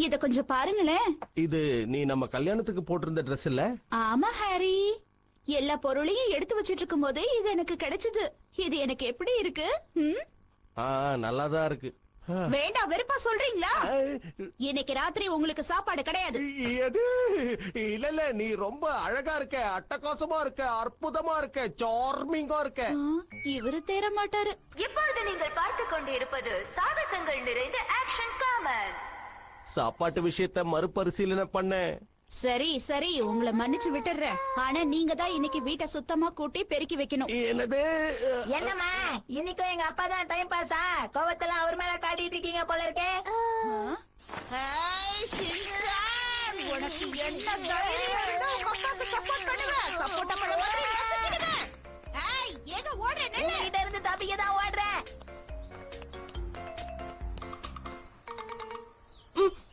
இத கொஞ்சம் பாருங்களேன். இது நீ நம்ம கல்யாணத்துக்கு போட்டிருந்த Dress இல்ல? ஆமா ஹாரி, எல்லா பொருளையும் எடுத்து வச்சிட்டு இருக்கும் போதே இது எனக்கு கிடைச்சது. இது எனக்கு எப்படி இருக்கு? நல்லாதான் இருக்கு. வேண்டாம், வெறுப்பா சொல்றீங்களா? இன்னைக்கு ராத்திரி உங்களுக்கு சாப்பாடு கிடையாது. எது? இல்ல நீ ரொம்ப அழகா இருக்க, அட்டகாசமா இருக்க, அற்புதமா இருக்க, சார்மிங்கா இருக்க. இவரு தேர மாட்டாரு. இப்பொழுது நீங்கள் பார்த்து கொண்டு இருப்பது சாகசங்கள் நிறைந்த ஆக்ஷன் காமெடி. சாப்பாட்டு விஷயத்த மறுபரிசீலனை பண்ண. சரி சரி, உங்களை மன்னிச்சு விட்டுறேன். ஆனா நீங்க தான் இன்னைக்கு வீட்டை சுத்தமா கூட்டி பெருக்கி வைக்கணும். என்னது? என்னம்மா இன்னைக்கும் எங்க அப்பா தான் டைம் பாஸா? கோவத்தெல்லாம் அவர் மேல காட்டிட்டு இருக்கீங்க போல இருக்கே. உனக்கு என்ன தைரியம் இருந்தா உங்க அப்பாக்கு சப்போர்ட் பண்ணுவேன். சப்போர்ட் பண்ண மாதிரி நசுக்கிடுவேன். ஏய், ஏங்க ஓடுற? உங்ககிட்ட இருந்து தப்பிக்க தான் ஓடுறேன்.